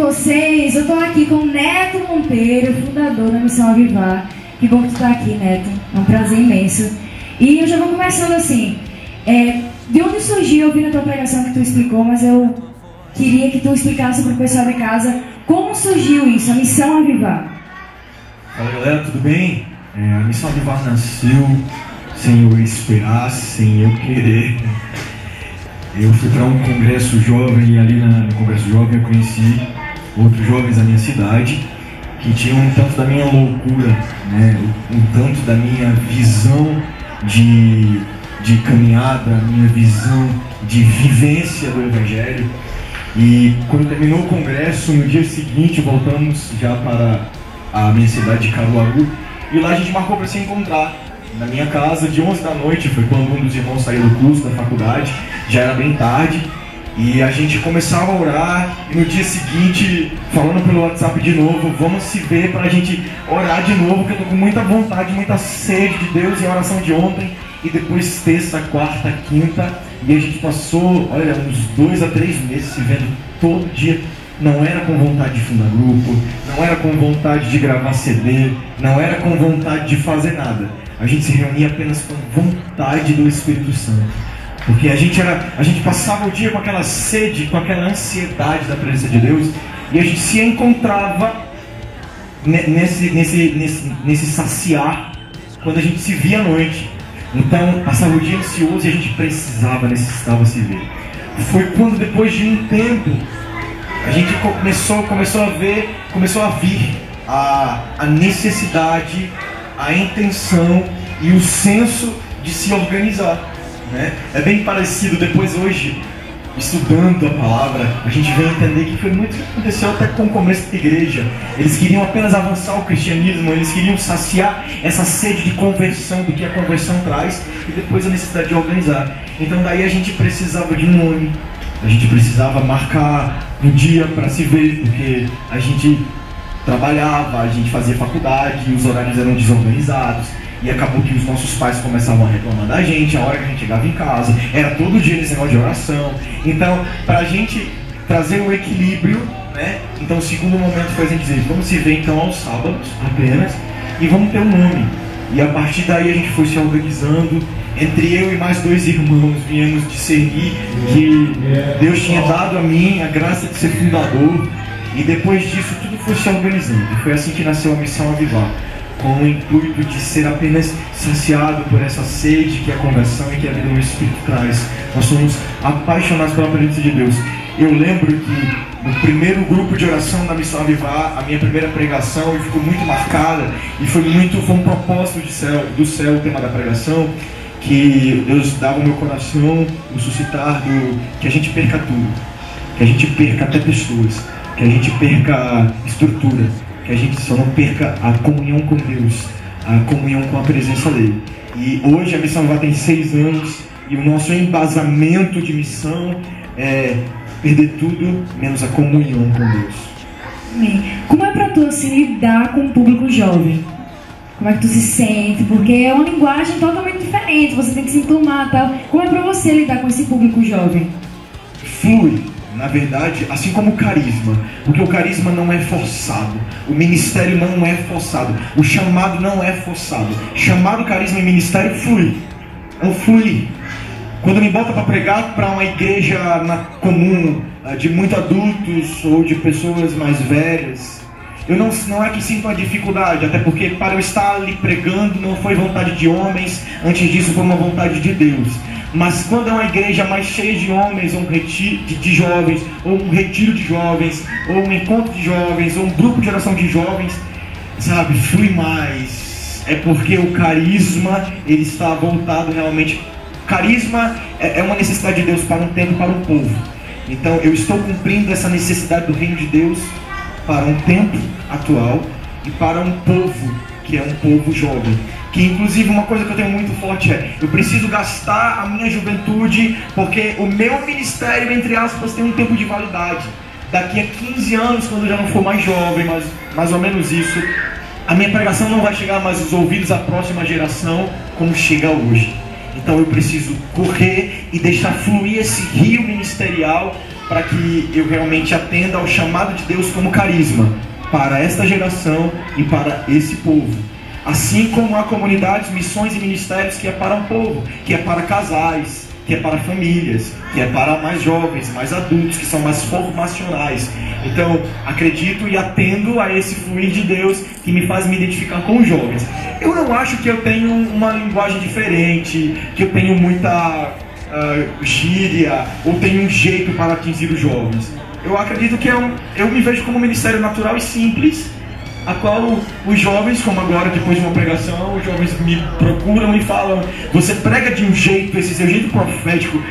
vocês? Eu estou aqui com o Neto Monteiro, fundador da Missão Avivar. Que bom que tu está aqui, Neto. É um prazer imenso. E eu já vou começando assim. De onde surgiu, eu vi na tua pregação que tu explicou, mas eu queria que tu explicasse para o pessoal de casa como surgiu isso, a Missão Avivar. Fala galera, tudo bem? A Missão Avivar nasceu sem eu esperar, sem eu querer. Eu fui para um congresso jovem e ali no congresso jovem eu conheci outros jovens da minha cidade que tinham um tanto da minha loucura, né? Um tanto da minha visão de caminhada, minha visão de vivência do Evangelho. E quando terminou o congresso, no dia seguinte voltamos já para a minha cidade de Caruaru e lá a gente marcou para se encontrar na minha casa de 11 da noite. Foi quando um dos irmãos saiu do curso da faculdade, já era bem tarde, e a gente começava a orar e no dia seguinte falando pelo WhatsApp de novo, vamos se ver para a gente orar de novo, que eu tô com muita vontade, muita sede de Deus, em oração de ontem. E depois terça, quarta, quinta, e a gente passou, olha, uns 2 a 3 meses se vendo todo dia. Não era com vontade de fundar grupo, não era com vontade de gravar CD, não era com vontade de fazer nada. A gente se reunia apenas com vontade do Espírito Santo. Porque a gente passava o dia com aquela sede, com aquela ansiedade da presença de Deus, e a gente se encontrava nesse saciar quando a gente se via à noite. Então, passava o dia ansioso e a gente necessitava se ver. Foi quando, depois de um tempo, a gente começou a vir a necessidade, a intenção e o senso de se organizar, né? É bem parecido. Depois, hoje, estudando a palavra, a gente vem entender que foi muito o que aconteceu até com o começo da igreja. Eles queriam apenas avançar o cristianismo, eles queriam saciar essa sede de conversão, do que a conversão traz, e depois a necessidade de organizar. Então daí a gente precisava de um nome, a gente precisava marcar um dia para se ver, porque a gente trabalhava, a gente fazia faculdade, os horários eram desorganizados. E acabou que os nossos pais começavam a reclamar da gente, a hora que a gente chegava em casa, era todo dia nesse negócio de oração. Então, para a gente trazer um equilíbrio, né? Então o segundo momento foi a gente dizer, vamos se ver então aos sábados apenas, e vamos ter um nome. E a partir daí a gente foi se organizando, entre eu e mais 2 irmãos viemos discernir que Deus tinha dado a mim a graça de ser fundador, e depois disso tudo foi se organizando. E foi assim que nasceu a Missão Avivar, com o intuito de ser apenas saciado por essa sede que é a conversão e que a vida do Espírito traz. Nós somos apaixonados pela presença de Deus. Eu lembro que no primeiro grupo de oração da Missão Avivar, a minha primeira pregação, e ficou muito marcada, e foi um propósito do céu o tema da pregação, que Deus dava ao meu coração o suscitar que a gente perca tudo, que a gente perca até pessoas, que a gente perca estrutura, que a gente só não perca a comunhão com Deus, a comunhão com a presença dele. E hoje a Missão Avivar tem 6 anos e o nosso embasamento de missão é perder tudo menos a comunhão com Deus. Amém. Como é para tu assim lidar com o público jovem? Como é que tu se sente? Porque é uma linguagem totalmente diferente, você tem que se enturmar e tal. Como é para você lidar com esse público jovem? Flui. Na verdade, assim como o carisma, porque o carisma não é forçado, o ministério não é forçado, o chamado não é forçado. Chamado, carisma e ministério flui. É um fluir. Quando me bota para pregar para uma igreja comum, de muitos adultos ou de pessoas mais velhas, eu não é que sinto uma dificuldade, até porque para eu estar ali pregando não foi vontade de homens, antes disso foi uma vontade de Deus. Mas quando é uma igreja mais cheia de homens, ou um retiro de jovens, ou um retiro de jovens, ou um encontro de jovens, ou um grupo de oração de jovens, sabe, flui mais. É porque o carisma, ele está voltado realmente. Carisma é uma necessidade de Deus para um tempo, para um povo. Então eu estou cumprindo essa necessidade do reino de Deus para um tempo atual e para um povo que é um povo jovem. Que inclusive uma coisa que eu tenho muito forte é, eu preciso gastar a minha juventude, porque o meu ministério, entre aspas, tem um tempo de validade. Daqui a 15 anos, quando eu já não for mais jovem, mas mais ou menos isso, a minha pregação não vai chegar mais aos ouvidos da próxima geração como chega hoje. Então eu preciso correr e deixar fluir esse rio ministerial para que eu realmente atenda ao chamado de Deus como carisma para esta geração e para esse povo. Assim como há comunidades, missões e ministérios que é para um povo, que é para casais, que é para famílias, que é para mais jovens, mais adultos, que são mais formacionais. Então, acredito e atendo a esse fluir de Deus que me faz me identificar com os jovens. Eu não acho que eu tenho uma linguagem diferente, que eu tenho muita gíria, ou tenho um jeito para atingir os jovens. Eu acredito que eu me vejo como um ministério natural e simples, a qual os jovens, como agora depois de uma pregação, os jovens me procuram e falam: você prega de um jeito, esse seu jeito profético,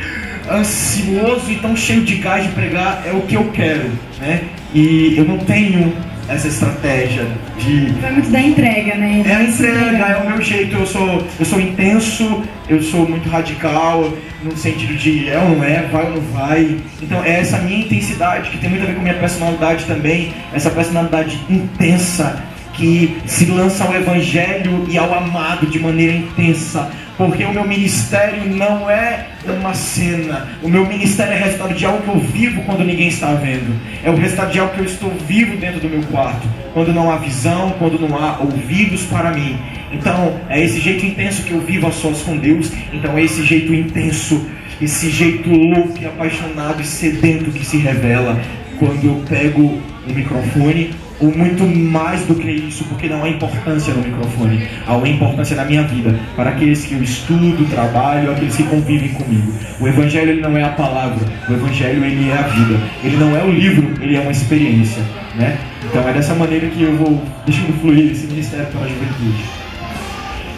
ansioso e tão cheio de gás de pregar, é o que eu quero, né? E eu não tenho essa estratégia de... Vai muito da entrega, né? É a entrega, é o meu jeito. Eu sou intenso, eu sou muito radical, no sentido de é ou não é, vai ou não vai. Então é essa minha intensidade, que tem muito a ver com a minha personalidade também, essa personalidade intensa, que se lança ao Evangelho e ao amado de maneira intensa. Porque o meu ministério não é uma cena. O meu ministério é resultado de algo que eu vivo quando ninguém está vendo. É o resultado de algo que eu estou vivo dentro do meu quarto, quando não há visão, quando não há ouvidos para mim. Então, é esse jeito intenso que eu vivo a sós com Deus. Então é esse jeito intenso, esse jeito louco e apaixonado e sedento que se revela quando eu pego o microfone. Ou muito mais do que isso, porque não há importância no microfone, há uma importância na minha vida, para aqueles que eu estudo, trabalho, aqueles que convivem comigo. O Evangelho ele não é a palavra, o Evangelho ele é a vida. Ele não é o livro, ele é uma experiência, né? Então é dessa maneira que eu vou deixando fluir esse ministério para a juventude.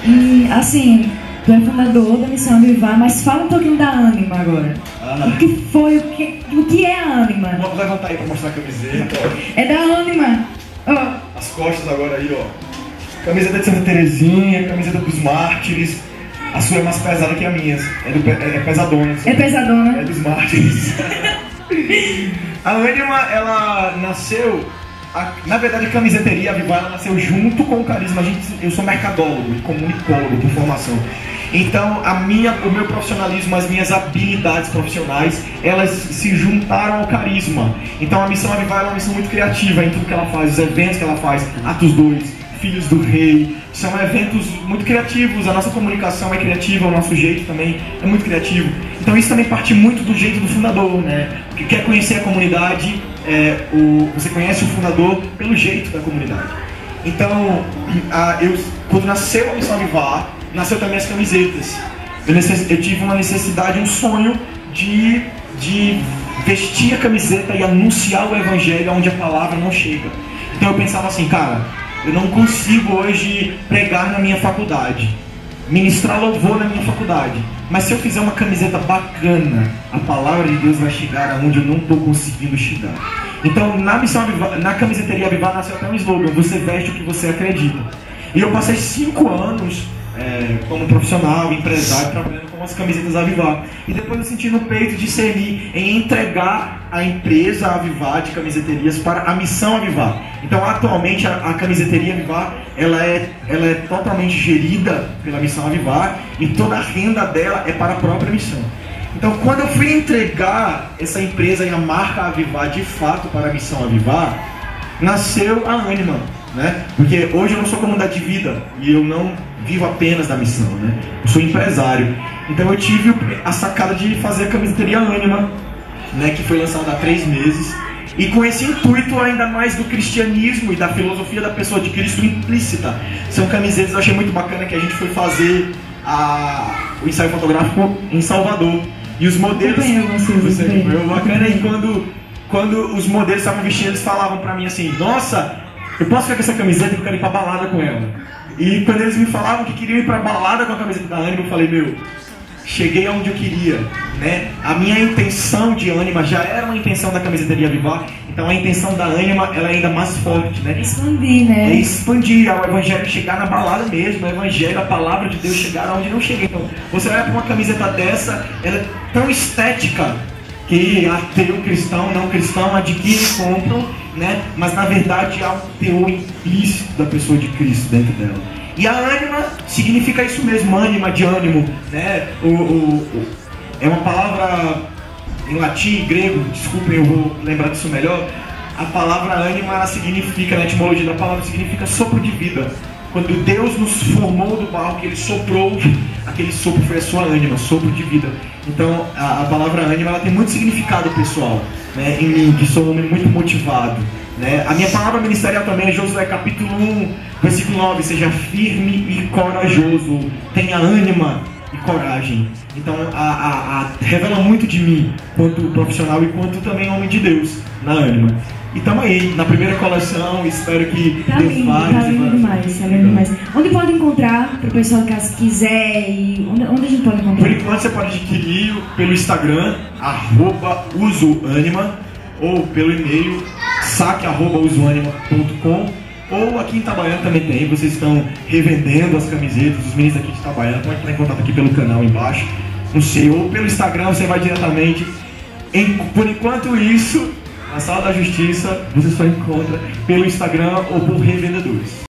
E assim, tu é fundador da Missão Avivar, mas fala um pouquinho da Ânima agora. O que foi, o que é a Ânima? Vou levantar aí para mostrar a camiseta. É da Ânima. Oh. As costas agora aí, ó. Camiseta de Santa Terezinha, camiseta dos mártires. A sua é mais pesada que a minha. É pesadona. É pesadona? É dos mártires. A Ânima, ela nasceu... Na verdade, a Camiseteria Avivar, ela nasceu junto com o Carisma. Eu sou mercadólogo e comunicólogo por formação. Então, o meu profissionalismo, as minhas habilidades profissionais, elas se juntaram ao Carisma. Então, a Missão Avivar é uma missão muito criativa em tudo que ela faz, os eventos que ela faz, Atos 2, Filhos do Rei, são eventos muito criativos. A nossa comunicação é criativa, o nosso jeito também é muito criativo. Então, isso também parte muito do jeito do fundador, né? Porque quer conhecer a comunidade, você conhece o fundador pelo jeito da comunidade. Então, quando nasceu a Missão Avivar, nasceu também as camisetas. Eu tive uma necessidade, um sonho de vestir a camiseta e anunciar o Evangelho onde a palavra não chega. Então eu pensava assim, cara, eu não consigo hoje pregar na minha faculdade, ministrar louvor na minha faculdade, mas se eu fizer uma camiseta bacana, a palavra de Deus vai chegar aonde eu não estou conseguindo chegar. Então na Camiseteria Avivar nasceu até um slogan: você veste o que você acredita. E eu passei 5 anos como profissional, empresário, trabalhando com as camisetas Avivar. E depois eu senti no peito discernir em entregar a empresa Avivar de camiseterias para a Missão Avivar. Então atualmente a Camiseteria Avivar ela é totalmente gerida pela Missão Avivar e toda a renda dela é para a própria missão. Então quando eu fui entregar essa empresa e a marca Avivar de fato para a Missão Avivar, nasceu a Ânima, né? Porque hoje eu não sou comunidade de vida e eu não vivo apenas da missão, né? Eu sou empresário. Então eu tive a sacada de fazer a Camiseteria Ânima, né? Que foi lançada há 3 meses. E com esse intuito ainda mais do cristianismo e da filosofia da pessoa de Cristo implícita. São camisetas, eu achei muito bacana que a gente foi fazer o ensaio fotográfico em Salvador. E os modelos... Você viu? Bacana aí quando os modelos estavam vestindo, eles falavam pra mim assim: nossa, eu posso ficar com essa camiseta, eu quero ir pra balada com ela. E quando eles me falavam que queriam ir pra balada com a camiseta da Ânima, eu falei: meu, cheguei aonde eu queria, né? A minha intenção de Ânima já era uma intenção da Camiseteria Avivar, então a intenção da Ânima ela é ainda mais forte, né? Expandir, né? É expandir, o Evangelho chegar na balada mesmo, o Evangelho, a palavra de Deus chegar aonde não chega. Então, você olha para uma camiseta dessa, ela é tão estética que ateu, cristão, não cristão adquirem e compram, né? Mas na verdade há um teor implícito da pessoa de Cristo dentro dela. E a Ânima significa isso mesmo, ânima de ânimo, né? É uma palavra em latim e grego, desculpem, eu vou lembrar disso melhor, a palavra ânima, ela significa, na etimologia da palavra, significa sopro de vida. Quando Deus nos formou do barro, que Ele soprou, aquele sopro foi a sua ânima, sopro de vida. Então, a palavra ânima, ela tem muito significado pessoal, né, em mim, que sou um homem muito motivado. Né? A minha palavra ministerial também é Josué capítulo 1, versículo 9, seja firme e corajoso, tenha ânima e coragem. Então, revela muito de mim, quanto profissional e quanto também homem de Deus, na ânima. E estamos aí, na primeira coleção, espero que tá lindo, tá lindo demais, tá lindo demais. Onde pode encontrar, para o pessoal caso quiser, e onde a gente pode encontrar? Por enquanto você pode adquirir pelo Instagram, @usoanima, ou pelo e-mail, saque@usoanima.com, ou aqui em Itabaiana também tem, vocês estão revendendo as camisetas, os meninos aqui de Itabaiana, pode entrar em contato aqui pelo canal embaixo, não sei, ou pelo Instagram você vai diretamente. Por enquanto isso, na Sala da Justiça, você só encontra pelo Instagram ou por revendedores.